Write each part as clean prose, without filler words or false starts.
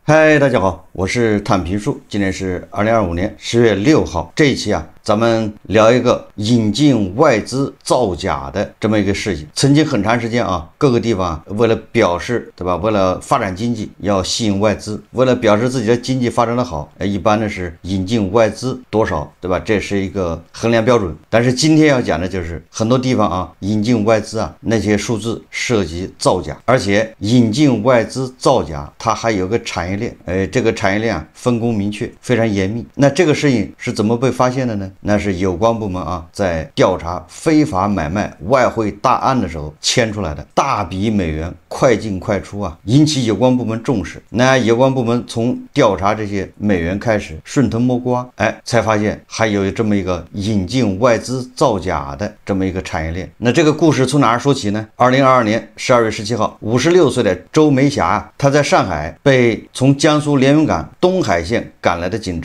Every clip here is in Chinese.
嗨，大家好，我是坦平树，今天是2025年10月6号。这一期咱们聊一个引进外资造假的这么一个事情。曾经很长时间各个地方为了表示，对吧？为了发展经济，要吸引外资，为了表示自己的经济发展的好，一般呢是引进外资多少，对吧？这是一个衡量标准。但是今天要讲的就是很多地方引进外资那些数字涉及造假，而且引进外资造假，它还有个产业链，这个产业链分工明确，非常严密。那这个事情是怎么被发现的呢？那是有关部门在调查非法买卖外汇大案的时候牵出来的，大笔美元快进快出引起有关部门重视。那有关部门从调查这些美元开始，顺藤摸瓜，才发现还有这么一个引进外资造假的这么一个产业链。那这个故事从哪儿说起呢？2022年12月17号，56岁的周梅霞，她在上海被从江苏连云港东海县赶来的警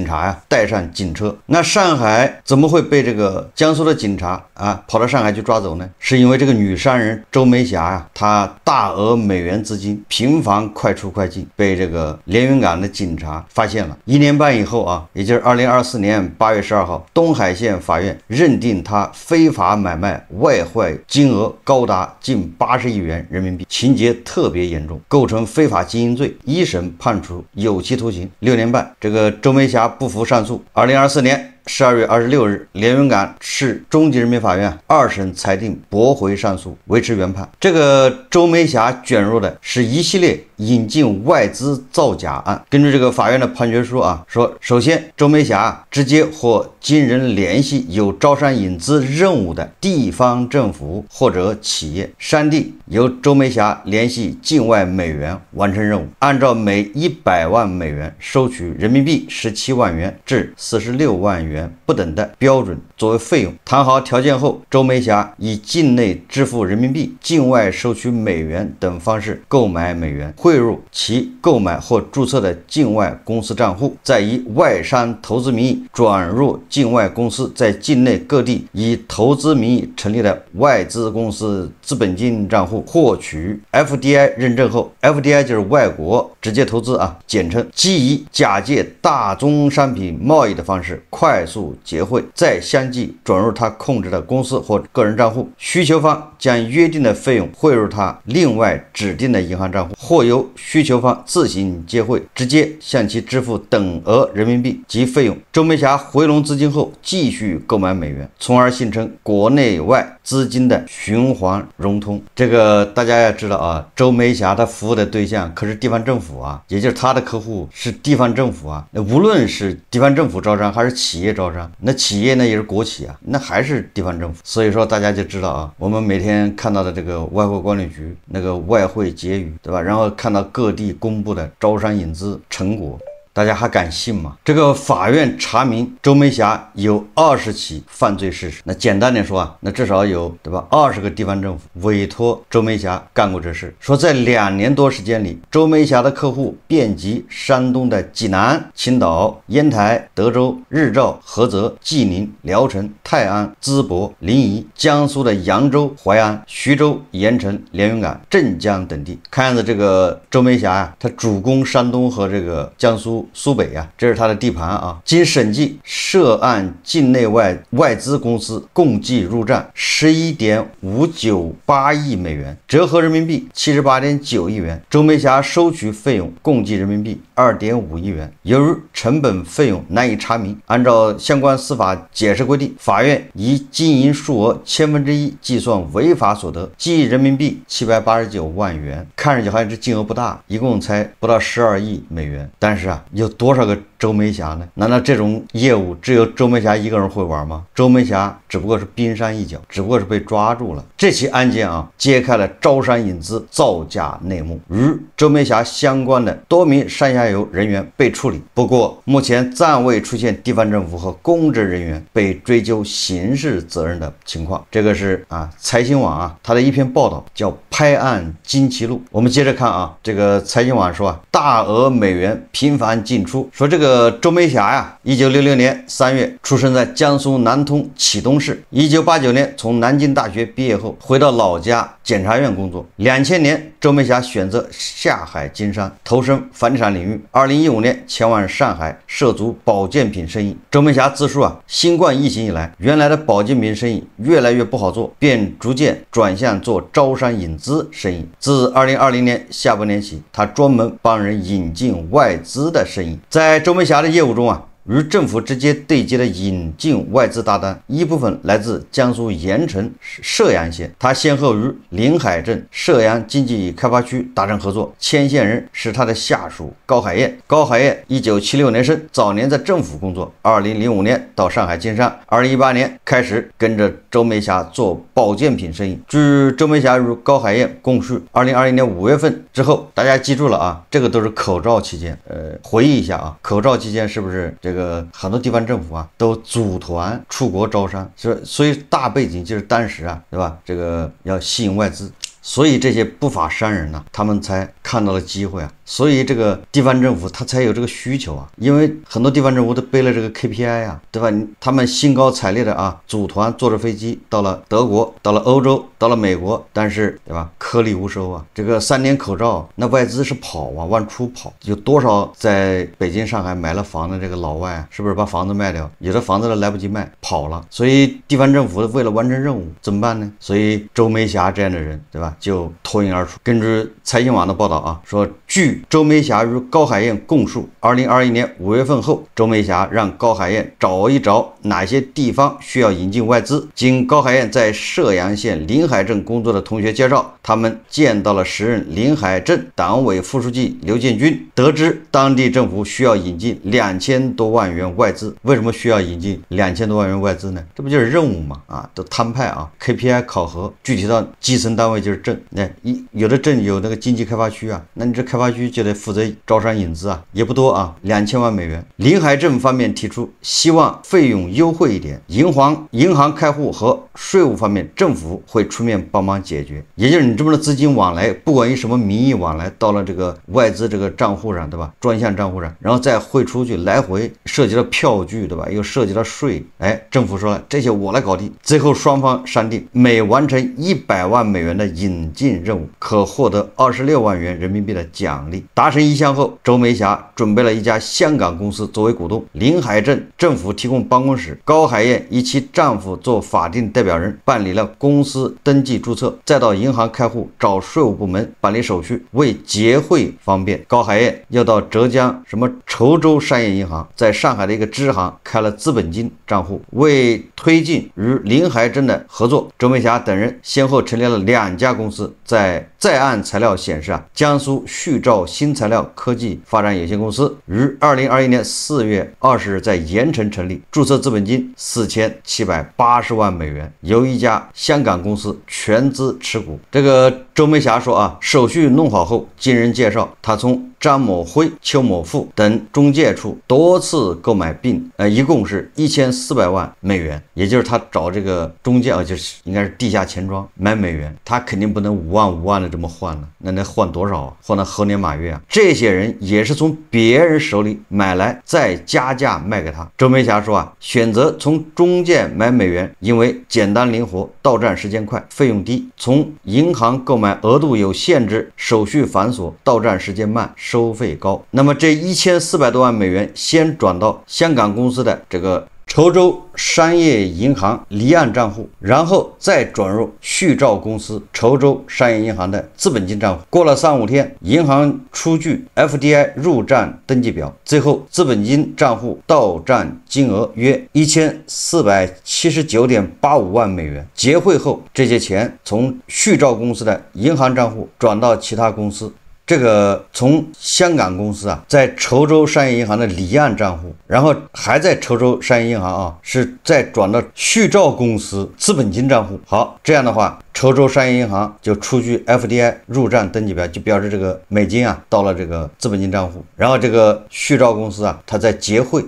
察带上警车。那上海怎么会被这个江苏的警察跑到上海去抓走呢？是因为这个女商人周梅霞她大额美元资金频繁快出快进，被这个连云港的警察发现了。1年半以后也就是2024年8月12号，东海县法院认定她非法买卖外汇金额高达近80亿元人民币，情节特别严重，构成非法经营罪，一审判处有期徒刑6年半。这个周梅霞不服上诉，2024年12月26日，连云港市中级人民法院2审裁定驳回上诉，维持原判。这个周梅霞卷入的是一系列引进外资造假案。根据这个法院的判决书说，首先周梅霞直接或经人联系有招商引资任务的地方政府或者企业，商地由周梅霞联系境外美元完成任务，按照每100万美元收取人民币17万元至46万元不等的标准作为费用。谈好条件后，周梅霞以境内支付人民币、境外收取美元等方式购买美元，汇入其购买或注册的境外公司账户，再以外商投资名义转入境外公司在境内各地以投资名义成立的外资公司资本金账户，获取 FDI 认证后， FDI 就是外国直接投资简称，即以假借大宗商品贸易的方式快速结汇，再相继转入他控制的公司或个人账户。需求方将约定的费用汇入他另外指定的银行账户，或由需求方自行结汇，直接向其支付等额人民币及费用。周梅霞回笼资金后继续购买美元，从而形成国内外资金的循环融通。这个大家要知道周梅霞她服务的对象可是地方政府也就是她的客户是地方政府那无论是地方政府招商还是企业招商，那企业呢也是国企那还是地方政府。所以说大家就知道我们每天看到的这个外汇管理局那个外汇结余，对吧？然后看到各地公布的招商引资成果，大家还敢信吗？这个法院查明周梅霞有20起犯罪事实。那简单点说那至少有，对吧，20个地方政府委托周梅霞干过这事。说在2年多时间里，周梅霞的客户遍及山东的济南、青岛、烟台、德州、日照、菏泽、济宁、聊城、泰安、淄博、临沂，江苏的扬州、淮安、徐州、盐城、连云港、镇江等地。看样子这个周梅霞她主攻山东和这个江苏苏北这是他的地盘经审计，涉案境内外资公司共计入账11.598亿美元，折合人民币78.9亿元。周梅霞收取费用共计人民币2.5亿元。由于成本费用难以查明，按照相关司法解释规定，法院以经营数额1/1000计算违法所得，计人民币789万元。看上去好像这金额不大，一共才不到12亿美元。但是有多少个周梅霞呢？难道这种业务只有周梅霞一个人会玩吗？周梅霞只不过是冰山一角，只不过是被抓住了。这起案件揭开了招商引资造假内幕，与周梅霞相关的多名上下游人员被处理。不过目前暂未出现地方政府和公职人员被追究刑事责任的情况。这个是财新网它的一篇报道，叫《拍案惊奇录》。我们接着看这个财新网说大额美元频繁安进出。说这个周梅霞呀，1966年3月出生在江苏南通启东市。1989年从南京大学毕业后，回到老家检察院工作。2000年，周梅霞选择下海经商，投身房地产领域。2015年前往上海涉足保健品生意。周梅霞自述啊，新冠疫情以来，原来的保健品生意越来越不好做，便逐渐转向做招商引资生意。自2020年下半年起，他专门帮人引进外资的生意。在周梅霞的业务中啊，与政府直接对接的引进外资大单，一部分来自江苏盐城射阳县。他先后与临海镇射阳经济开发区达成合作，牵线人是他的下属高海燕。高海燕1976年生，早年在政府工作，2005年到上海经商，2018年开始跟着周梅霞做保健品生意。据周梅霞与高海燕供述，2020年5月份之后，大家记住了啊，这个都是口罩期间。回忆一下啊，口罩期间是不是这个很多地方政府啊都组团出国招商？所以大背景就是当时啊，对吧？这个要吸引外资。所以这些不法商人呢，他们才看到了机会啊，所以这个地方政府他才有这个需求啊，因为很多地方政府都背了这个 KPI 啊，对吧？他们兴高采烈的啊，组团坐着飞机到了德国，到了欧洲，到了美国，但是对吧，颗粒无收啊。这个3年口罩，那外资是跑啊，往出跑，有多少在北京、上海买了房的这个老外啊，是不是把房子卖掉？有的房子都来不及卖，跑了。所以地方政府为了完成任务怎么办呢？所以周梅霞这样的人，对吧？就脱颖而出。根据财经网的报道啊，说据周梅霞与高海燕供述，2021年5月份后，周梅霞让高海燕找一找哪些地方需要引进外资。经高海燕在射阳县临海镇工作的同学介绍，他们见到了时任临海镇党委副书记刘建军，得知当地政府需要引进2000多万元外资。为什么需要引进2000多万元外资呢？这不就是任务吗？啊，都摊派啊 ，KPI 考核，具体到基层单位就是镇。那有的镇有那个经济开发区啊，那你这开发区就得负责招商引资啊，也不多啊，2000万美元。临海镇方面提出希望费用优惠一点，银行开户和税务方面政府会出面帮忙解决。也就是你这么的资金往来，不管以什么名义往来，到了这个外资这个账户上，对吧？专项账户上，然后再汇出去，来回涉及到票据，对吧？又涉及到税，哎，政府说了这些我来搞定。最后双方商定，每完成100万美元的引进任务，可获得26万元人民币的奖励。达成意向后，周梅霞准备了一家香港公司作为股东，临海镇政府提供办公室，高海燕以其丈夫做法定代表人，办理了公司登记注册，再到银行开户，找税务部门办理手续。为结汇方便，高海燕又到浙江稠州商业银行在上海的一个支行开了资本金账户。为推进与临海镇的合作，周梅霞等人先后成立了2家公司。在案材料显示啊，江苏旭兆新材料科技发展有限公司于2021年4月20日在盐城成立，注册资本金4780万美元，由一家香港公司全资持股。这个周梅霞说啊，手续弄好后，经人介绍，他从张某辉、邱某富等中介处多次购买并一共是1400万美元，也就是他找这个中介啊，就是应该是地下钱庄买美元，他肯定不能5万的这么换了，那能换多少啊？换到猴年马月啊！这些人也是从别人手里买来再加价卖给他。周梅霞说啊，选择从中介买美元，因为简单灵活，到账时间快，费用低；从银行购买额度有限制，手续繁琐，到账时间慢，收费高。那么这1400多万美元先转到香港公司的这个稠州商业银行离岸账户，然后再转入旭兆公司稠州商业银行的资本金账户。过了3-5天，银行出具 FDI 入账登记表，最后资本金账户到账金额约1479.85万美元。结汇后，这些钱从旭兆公司的银行账户转到其他公司。这个从香港公司啊，在稠州商业银行的离岸账户，然后还在稠州商业银行啊，是再转到旭兆公司资本金账户。好，这样的话，稠州商业银行就出具 FDI 入账登记表，就表示这个美金啊到了这个资本金账户。然后这个旭兆公司啊，它在结汇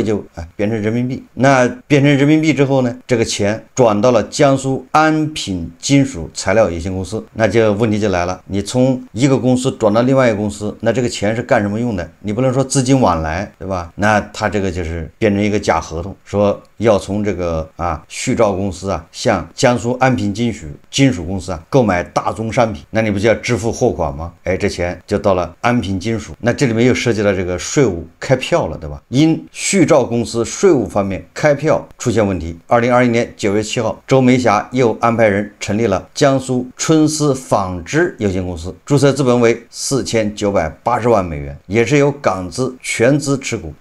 就变成人民币。那变成人民币之后呢，这个钱转到了江苏安品金属材料有限公司。那这个问题就来了，你从一个公司转转到另外一个公司，那这个钱是干什么用的？你不能说资金往来，对吧？那他这个就是变成一个假合同，说要从这个旭兆公司向江苏安平金属公司购买大宗商品，那你不就要支付货款吗？这钱就到了安平金属，那这里面又涉及到这个税务开票了，对吧？因旭兆公司税务方面开票出现问题，2021年9月7号，周梅霞又安排人成立了江苏春丝纺织有限公司，注册资本为4980万美元，也是由港资全资持股。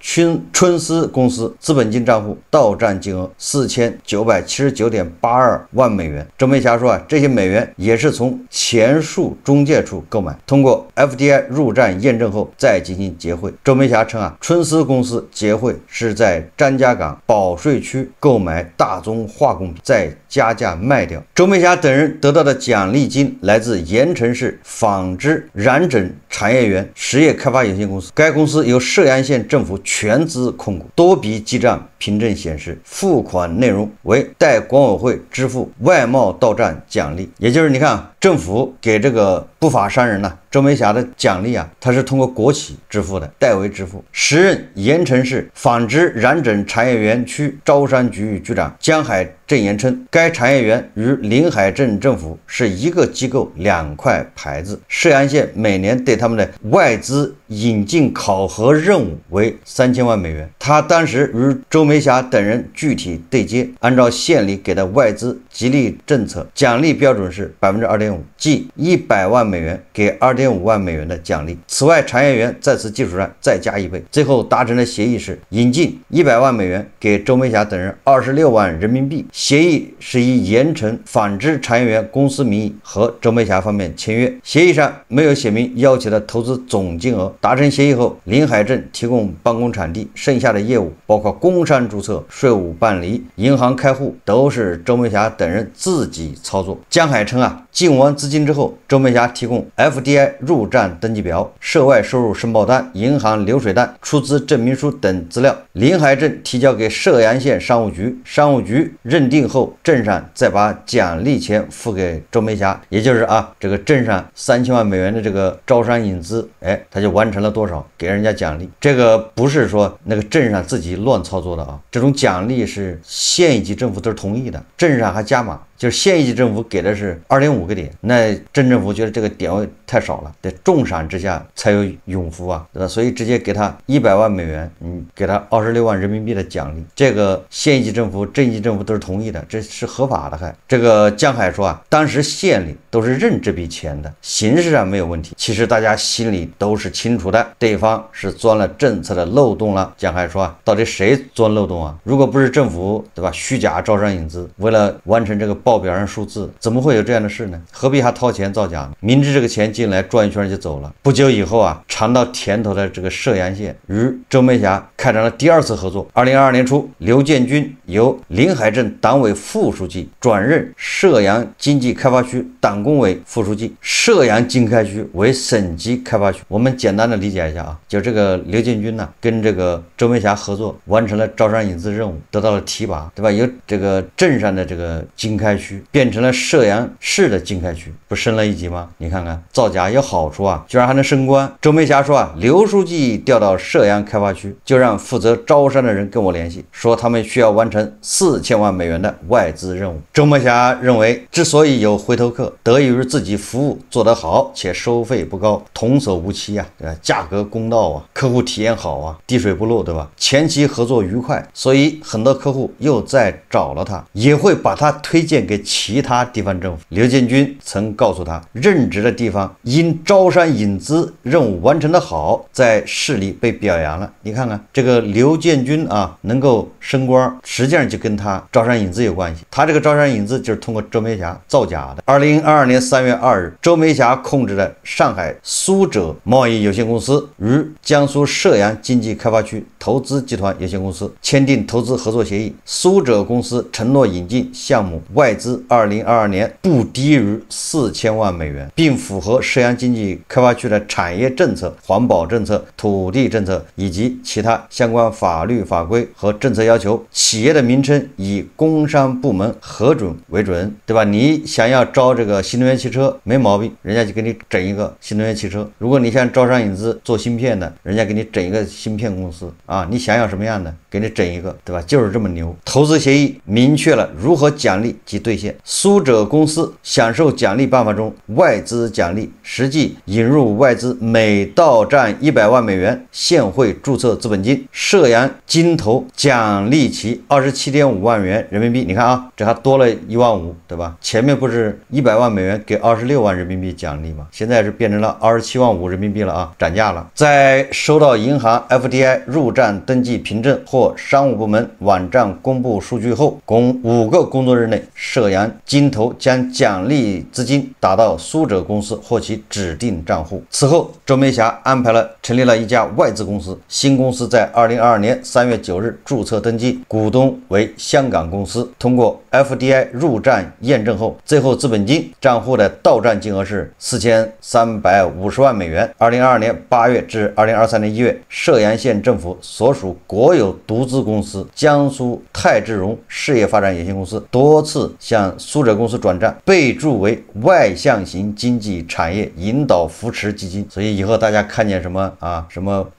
春丝公司资本金账户到账金额4979.82万美元。周梅霞说这些美元也是从前述中介处购买，通过 FDI 入站验证后再进行结汇。周梅霞称春丝公司结汇是在张家港保税区购买大宗化工品，再加价卖掉。周梅霞等人得到的奖励金来自盐城市纺织染整产业园实业开发有限公司，该公司由涉阳县政府全资控股，多笔记账凭证显示，付款内容为代管委会支付外贸到账奖励，也就是你看政府给这个不法商人周梅霞的奖励他是通过国企支付的，代为支付。时任盐城市纺织染整产业园区招商局局长江海正言称，该产业园与临海镇政府是一个机构2块牌子，涉阳县每年对他们的外资引进考核任务为3000万美元。他当时与周梅霞等人具体对接，按照县里给的外资激励政策，奖励标准是 2.5%， 即100万美元给2.5万美元的奖励。此外，产业园在此基础上再加1倍。最后达成的协议是引进100万美元给周梅霞等人26万人民币。协议是以盐城纺织产业园公司名义和周梅霞方面签约，协议上没有写明要求的投资总金额。达成协议后，临海镇提供办公场地，剩下的业务包括工商注册、税务办理、银行开户都是周梅霞等人自己操作。江海称进完资金之后，周梅霞提供 FDI 入账登记表、涉外收入申报单、银行流水单、出资证明书等资料，临海镇提交给涉阳县商务局，商务局认定后，镇上再把奖励钱付给周梅霞，也就是这个镇上3000万美元的这个招商引资，他就完成了多少，给人家奖励。这个不是说那个镇上自己乱操作的这种奖励是县一级政府都是同意的，镇上还加码。就是县一级政府给的是2.5个点，那镇政府觉得这个点位太少了，得重赏之下才有永福对吧？所以直接给他100万美元，给他26万人民币的奖励。这个县一级政府、镇一级政府都是同意的，这是合法的。这个江海说当时县里都是认这笔钱的，形式上没有问题，其实大家心里都是清楚的，对方是钻了政策的漏洞了。江海说到底谁钻漏洞如果不是政府，对吧？虚假招商引资，为了完成这个报表上数字，怎么会有这样的事呢？何必还掏钱造假呢？明知这个钱进来转一圈就走了。不久以后尝到甜头的这个涉阳县与周梅霞开展了第2次合作。2022年初，刘建军由临海镇党委副书记转任涉阳经济开发区党工委副书记，涉阳经开区为省级开发区。我们简单的理解一下就这个刘建军跟这个周梅霞合作，完成了招商引资任务，得到了提拔，对吧？由这个镇上的这个经开区变成了涉阳市的经开区，不升了一级吗？你看看造假有好处居然还能升官。周梅霞说刘书记调到涉阳开发区，就让负责招商的人跟我联系，说他们需要完成4000万美元的外资任务。周梅霞认为，之所以有回头客，得益于自己服务做得好，且收费不高，童叟无欺对吧？价格公道客户体验好滴水不漏，对吧？前期合作愉快，所以很多客户又再找了他，也会把他推荐给其他地方政府。刘建军曾告诉他，任职的地方因招商引资任务完成的好，在市里被表扬了。你看看这个刘建军能够升官，实际上就跟他招商引资有关系。他这个招商引资就是通过周梅霞造假的。2022年3月2日，周梅霞控制的上海苏浙贸易有限公司与江苏涉阳经济开发区投资集团有限公司签订投资合作协议。苏浙公司承诺引进项目外资2022年不低于4000万美元，并符合涉阳经济开发区的产业政策、环保政策、土地政策以及其他相关法律法规和政策要求。企业的名称以工商部门核准为准，对吧？你想要招这个新能源汽车没毛病，人家就给你整一个新能源汽车。如果你想招商引资做芯片的，人家给你整一个芯片公司啊，你想要什么样的，给你整一个，对吧？就是这么牛。投资协议明确了如何奖励及兑现。苏浙公司享受奖励办法中外资奖励，实际引入外资每到账100万美元现汇注册资本金。涉阳金投奖励其27.5万元人民币。你看啊，这还多了1万5，对吧？前面不是100万美元给26万人民币奖励吗？现在是变成了27万5人民币了啊，涨价了。在收到银行 FDI 入账登记凭证或商务部门网站公布数据后，共5个工作日内，涉阳金投将奖励资金打到苏浙公司或其指定账户。此后，周梅霞安排了成立了一家外资公司，新公司在2022年3月9日注册登记，股东为香港公司。通过 FDI 入账验证后，最后资本金账户的到账金额是4350万美元。2022年8月至2023年1月，涉阳县政府所属国有独资公司江苏泰智荣事业发展有限公司多次向苏浙公司转账，备注为外向型经济产业引导扶持基金。所以以后大家看见什么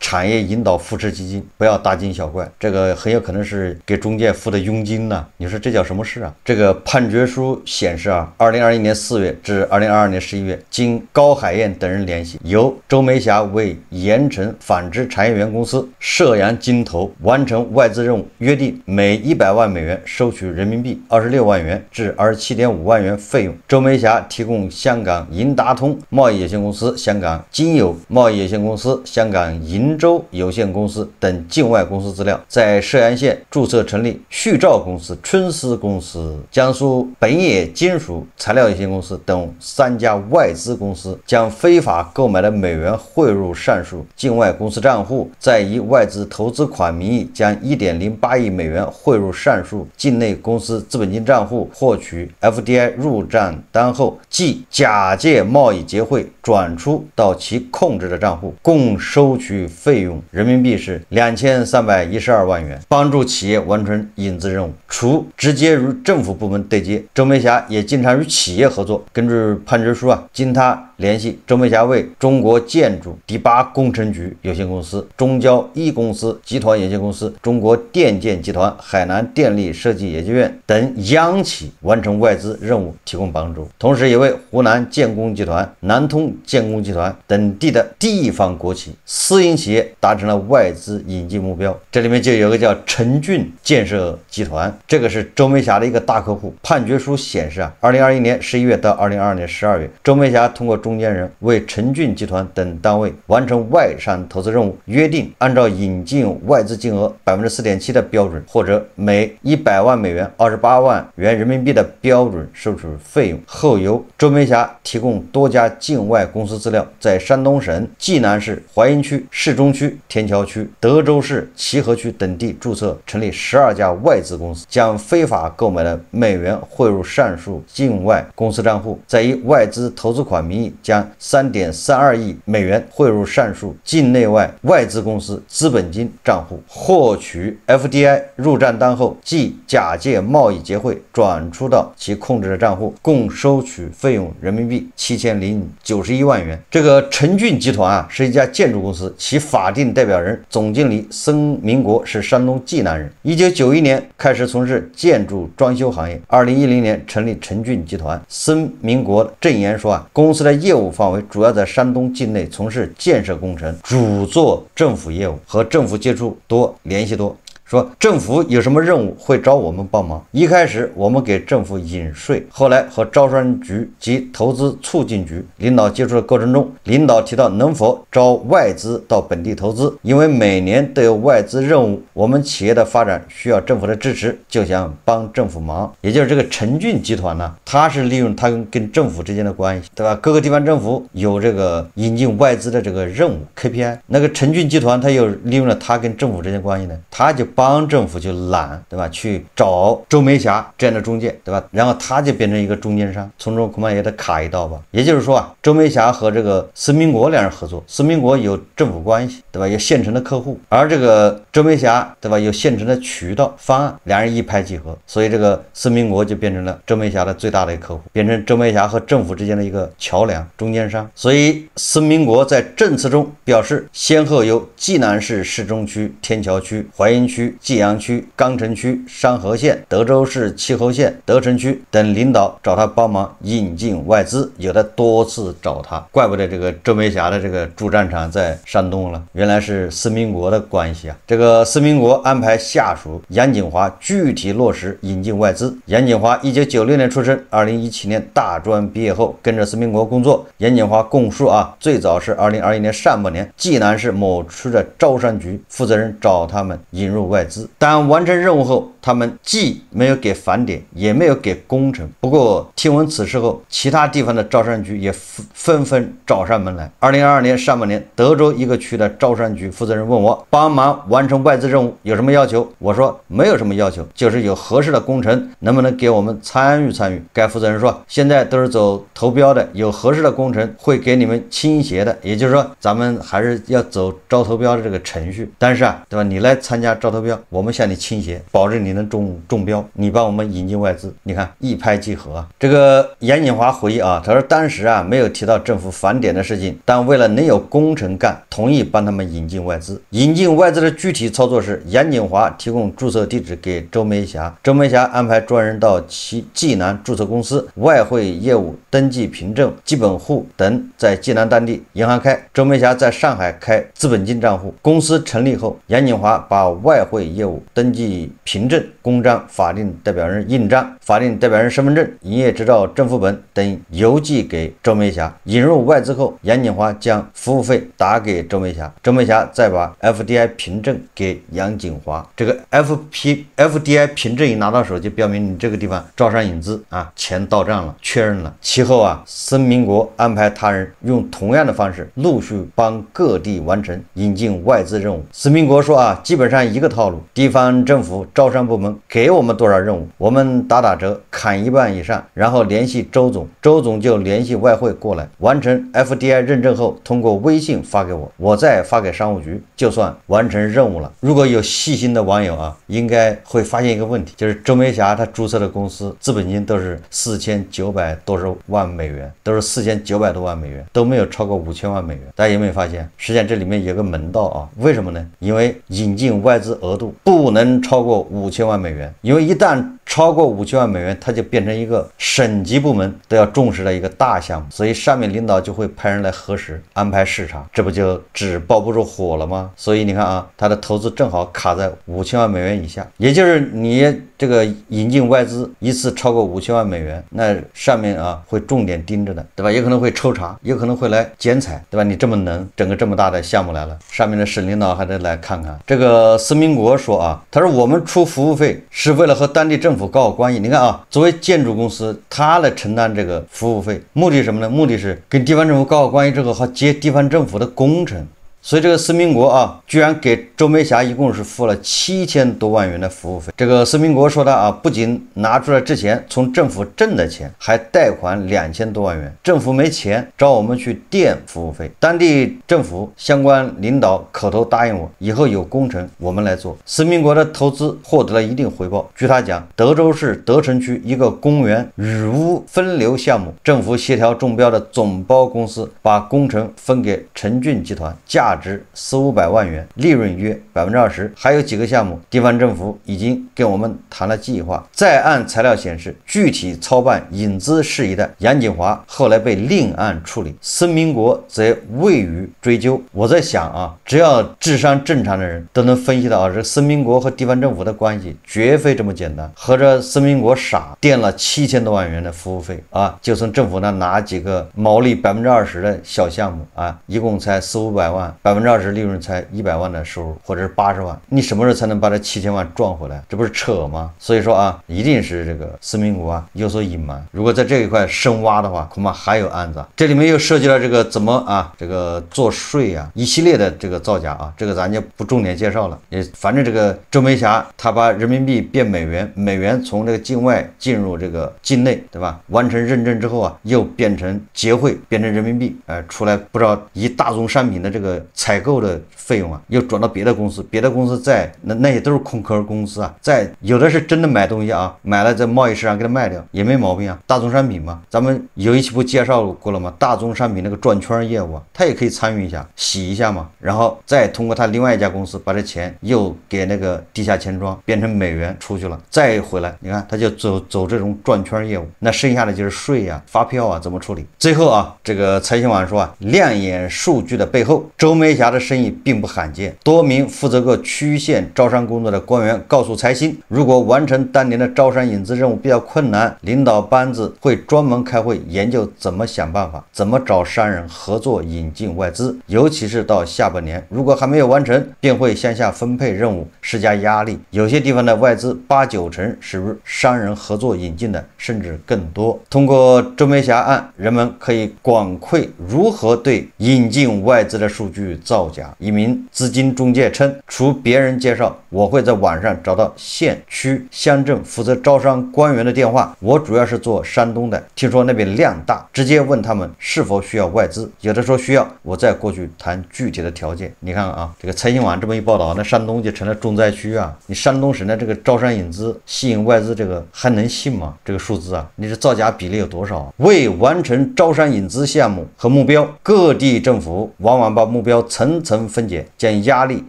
产业引导扶持基金，不要大惊小怪，这个很有可能是给中介付的佣金呢。你说这叫什么事啊？这个判决书显示啊，2021年4月至2022年11月，经高海燕等人联系，由周梅霞为盐城纺织产业园公司涉阳金投完成外资任务，约定每100万美元收取人民币26万元至27.5万元费用。周梅霞提供香港银达通贸易有限公司、香港金友贸易有限公司、香港银州有限公司等境外公司资料，在涉阳县注册成立旭兆公司、春思公司、江苏本野金属材料有限公司等3家外资公司，将非法购买的美元汇入上述境外公司账户，再以外资投资款名义将1.08亿美元汇入上述境内公司资本金账户，获取 FDI 入账单后，即假借贸易结汇转出到其控制的账户，共收取费用人民币是2312万元，帮助企业完成引资任务。除直接与政府部门对接，周梅霞也经常与企业合作。根据判决书经他联系，周梅霞为中国建筑第8工程局有限公司、中交一公司集团有限公司、中国电建集团、海南电力设计研究院等央企完成外资任务提供帮助，同时也为湖南建工集团、南通建工集团等地的地方国企、私营企业达成了外资引进目标。这里面就有个叫陈俊建设集团，这个是周梅霞的一个大客户。判决书显示2021年11月到2022年12月，周梅霞通过中间人为陈俊集团等单位完成外商投资任务，约定按照引进外资金额 4.7% 的标准，或者每100万美元28万元人民币的标准收取费用。后由周梅霞提供多家境外公司资料，在山东省济南市淮阴区、市中区、天桥区、德州市齐河区等地注册成立12家外资公司，将非法购买的美元汇入上述境外公司账户，再以外资投资款名义将3.32亿美元汇入上述境内外外资公司资本金账户，获取 FDI 入账单后，即假借贸易结汇转出到其控制的账户，共收取费用人民币7091万元。这个陈俊集团是一家建筑公司，其法定代表人、总经理孙民国是山东济南人。1991年开始从事建筑装修行业，2010年成立陈俊集团。孙民国证言说公司的业务范围主要在山东境内从事建设工程，主做政府业务，和政府接触多，联系多。说政府有什么任务会找我们帮忙，一开始我们给政府引税，后来和招商局及投资促进局领导接触的过程中，领导提到能否招外资到本地投资，因为每年都有外资任务，我们企业的发展需要政府的支持，就想帮政府忙。也就是这个陈俊集团呢，他是利用他跟政府之间的关系，对吧？各个地方政府有这个引进外资的这个任务 KPI， 那个陈俊集团他又利用了他跟政府之间关系呢，他就邦政府就懒，对吧？去找周梅霞这样的中介，对吧？然后他就变成一个中间商，从中恐怕也得卡一刀吧。也就是说啊，周梅霞和这个施明国两人合作，施明国有政府关系，对吧？有现成的客户，而这个周梅霞，对吧？有现成的渠道方案，两人一拍即合，所以这个施明国就变成了周梅霞的最大的一个客户，变成周梅霞和政府之间的一个桥梁中间商。所以施明国在证词中表示，先后由济南市市中区、天桥区、淮阴区、济阳区、钢城区、商河县、德州市齐侯县、德城区等领导找他帮忙引进外资，有的多次找他，怪不得这个周梅霞的这个主战场在山东了，原来是施明国的关系啊。这个施明国安排下属杨锦华具体落实引进外资。杨锦华1996年出生，2017年大专毕业后跟着施明国工作。杨锦华供述啊，最早是2021年上半年，济南市某区的招商局负责人找他们引入外资，但完成任务后，他们既没有给返点，也没有给工程。不过听闻此事后，其他地方的招商局也纷纷找上门来。2022年上半年，德州一个区的招商局负责人问我帮忙完成外资任务有什么要求，我说没有什么要求，就是有合适的工程，能不能给我们参与参与？该负责人说，现在都是走投标的，有合适的工程会给你们倾斜的，也就是说咱们还是要走招投标的这个程序，但是啊，对吧？你来参加招投标，我们向你倾斜，保证你能中标，你帮我们引进外资。你看一拍即合啊。这个杨锦华回忆啊，他说当时啊没有提到政府返点的事情，但为了能有工程干，同意帮他们引进外资。引进外资的具体操作是，杨锦华提供注册地址给周梅霞，周梅霞安排专人到其济南注册公司，外汇业务登记凭证、基本户等在济南当地银行开，周梅霞在上海开资本金账户。公司成立后，杨锦华把外汇业务登记凭证、公章、法定代表人印章、法定代表人身份证、营业执照正副本等邮寄给周梅霞。引入外资后，杨锦华将服务费打给周梅霞，周梅霞再把 FDI 凭证给杨锦华。这个 FDI 凭证一拿到手，就表明你这个地方招商引资啊，钱到账了，确认了。其后啊，施明国安排他人用同样的方式陆续帮各地完成引进外资任务。施明国说啊，基本上一个套路，地方政府招商部门给我们多少任务，我们打折，砍一半以上，然后联系周总，周总就联系外汇过来，完成 FDI 认证后，通过微信发给我，我再发给商务局，就算完成任务了。如果有细心的网友啊，应该会发现一个问题，就是周梅霞她注册的公司资本金都是4900多少万美元，都是4900多万美元，都没有超过5000万美元。大家有没有发现，实际上这里面有个门道啊？为什么呢？因为引进外资额度不能超过5000万美元，因为一旦超过5000万美元，它就变成一个省级部门都要重视的一个大项目，所以上面领导就会派人来核实，安排视察，这不就纸包不住火了吗？所以你看啊，他的投资正好卡在5000万美元以下，也就是你这个引进外资一次超过5000万美元，那上面啊会重点盯着的，对吧？也可能会抽查，也可能会来剪彩，对吧？你这么能整个这么大的项目来了，上面的省领导还得来看看。这个施明国说啊，他说我们出服务费是为了和当地政府搞好关系。你看啊，作为建筑公司，他来承担这个服务费，目的是什么呢？目的是跟地方政府搞好关系之后，好接地方政府的工程。所以这个施明国啊，居然给周梅霞一共是付了7000多万元的服务费。这个施明国说的啊，不仅拿出来之前从政府挣的钱，还贷款2000多万元。政府没钱，找我们去垫服务费。当地政府相关领导口头答应我，以后有工程我们来做。施明国的投资获得了一定回报。据他讲，德州市德城区一个公园雨污分流项目，政府协调中标的总包公司把工程分给陈俊集团，价值400-500万元，利润约20%。还有几个项目，地方政府已经跟我们谈了计划。再按材料显示，具体操办引资事宜的杨锦华后来被另案处理，施明国则未予追究。我在想啊，只要智商正常的人都能分析到啊，这施明国和地方政府的关系绝非这么简单。合着施明国傻，垫了7000多万元的服务费啊，就从政府那拿几个毛利20%的小项目啊，一共才400-500万。20%利润才100万的收入，或者是80万，你什么时候才能把这7000万赚回来？这不是扯吗？所以说啊，一定是这个私密股啊有所隐瞒。如果在这一块深挖的话，恐怕还有案子啊。这里面又涉及了这个怎么啊，这个做税啊，一系列的这个造假啊，这个咱就不重点介绍了。反正这个周梅霞他把人民币变美元，美元从这个境外进入这个境内，对吧？完成认证之后啊，又变成结汇，变成人民币，出来不知道以大宗商品的这个采购的费用啊，又转到别的公司，别的公司在那些都是空壳公司啊，在有的是真的买东西啊，买了在贸易市场给它卖掉也没毛病啊，大宗商品嘛，咱们有一期不介绍过了吗？大宗商品那个转圈业务啊，他也可以参与一下，洗一下嘛，然后再通过他另外一家公司把这钱又给那个地下钱庄变成美元出去了，再回来，你看他就走这种转圈业务，那剩下的就是税啊、发票啊怎么处理？最后啊，这个财新网说啊，亮眼数据的背后，周梅霞的生意并不罕见。多名负责各区县招商工作的官员告诉财新，如果完成当年的招商引资任务比较困难，领导班子会专门开会研究怎么想办法，怎么找商人合作引进外资，尤其是到下半年，如果还没有完成，便会向下分配任务，施加压力。有些地方的外资8、9成是商人合作引进的，甚至更多。通过周梅霞案，人们可以广窥如何对引进外资的数据造假。一名资金中介称，除别人介绍，我会在网上找到县区乡镇负责招商官员的电话，我主要是做山东的，听说那边量大，直接问他们是否需要外资，有的说需要，我再过去谈具体的条件。你看啊，这个财新网这么一报道，那山东就成了重灾区啊！你山东省的这个招商引资吸引外资，这个还能信吗？这个数字啊，你这造假比例有多少啊？为完成招商引资项目和目标，各地政府往往把目标层层分解，将压力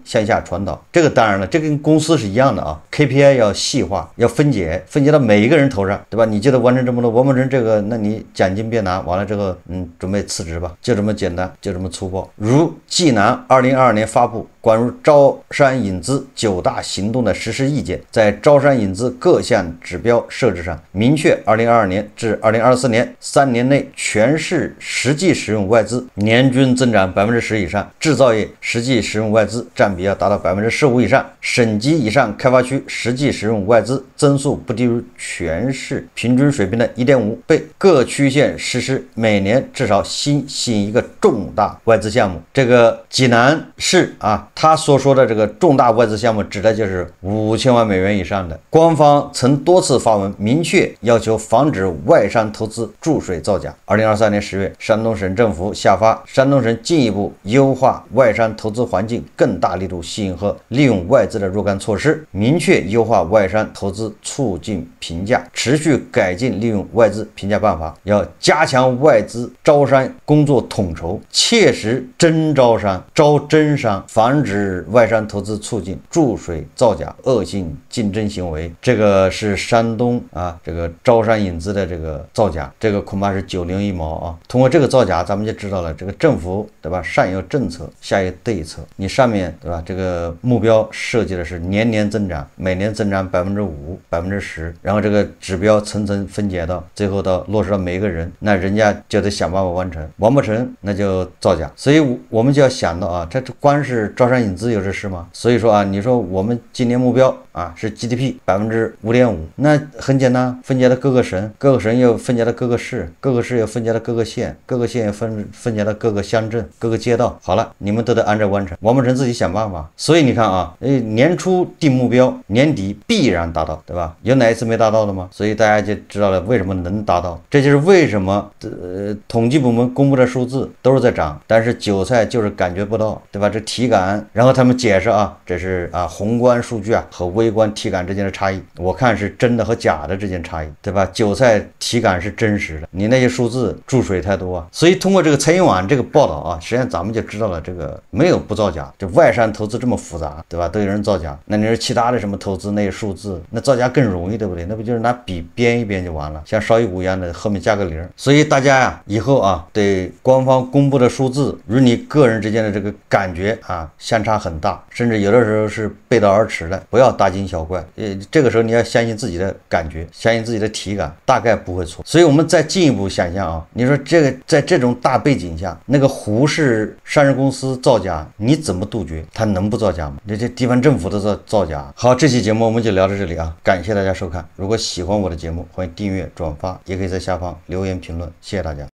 向下传导。这个当然了，这跟公司是一样的啊 ，KPI 要细化，要分解到每一个人头上，对吧？你就得完成这么多，完不成这个，那你奖金别拿，完了这个准备辞职吧，就这么简单，就这么粗暴。如济南2022年发布关于招商引资9大行动的实施意见，在招商引资各项指标设置上，明确2022年至2024年3年内全市实际使用外资年均增长10%以上，制造业实际使用外资占比要达到15%以上，省级以上开发区实际使用外资增速不低于全市平均水平的1.5倍。各区县实施每年至少新吸引一个重大外资项目。这个济南市啊，他所说的这个重大外资项目指的就是5000万美元以上的。官方曾多次发文明确要求防止外商投资注水造假。2023年10月，山东省政府下发山东省进一步优化外商投资环境，更大力度吸引和利用外资的若干措施，明确优化外商投资促进评价，持续改进利用外资评价办法，要加强外资招商工作统筹，切实真招商、招真商，防止外商投资促进注水造假恶性竞争行为。这个是山东啊，这个招商引资的这个造假，这个恐怕是9零1毛啊。通过这个造假，咱们就知道了，这个政府对吧，上有政策，下有对策。你上面对吧，这个目标设计的是年年增长，每年增长5%、10%，然后这个指标层层分解到最后到落实到每一个人，那人家就得想办法完成，完不成那就造假。所以我们就要想到啊，这光是招商引资有这事吗？所以说啊，你说我们今年目标啊是 GDP 5.5%，那很简单，分解到各个省，各个省又分解到各个市，各个市又分解到各个县，各个县又分解到各个乡镇、各个街道。好了，你们都得按照完成，完不成自己想办法。所以你看啊，年初定目标，年底必然达到，对吧？有哪一次没达到的吗？所以大家就知道了为什么能达到。这就是为什么统计部门公布的数字都是在涨，但是韭菜就是感觉不到，对吧？这体感，然后他们解释啊，这是啊宏观数据啊和微观体感之间的差异，我看是真的和假的之间差异，对吧？韭菜体感是真实的，你那些数字注水太多啊。所以通过这个财新网这个报道啊，实际上咱们就知道了，这个没有不造假，这外商投资这么复杂，对吧？都有人造假，那你说其他的什么投资那些数字，那造假更容易，对不对？那不就是拿笔编一编就完了，像烧一股一样的，后面加个零。所以大家呀，以后啊，对官方公布的数字与你个人之间的这个感觉啊相差很大，甚至有的时候是背道而驰的，不要大惊小怪。这个时候你要相信自己的感觉，相信自己的体感，大概不会错。所以我们再进一步想象啊，你说这个在这种大背景下，那个胡氏上市公公司造假，你怎么杜绝？它能不造假吗？这地方政府都造假。好，这期节目我们就聊到这里啊，感谢大家收看。如果喜欢我的节目，欢迎订阅、转发，也可以在下方留言评论。谢谢大家。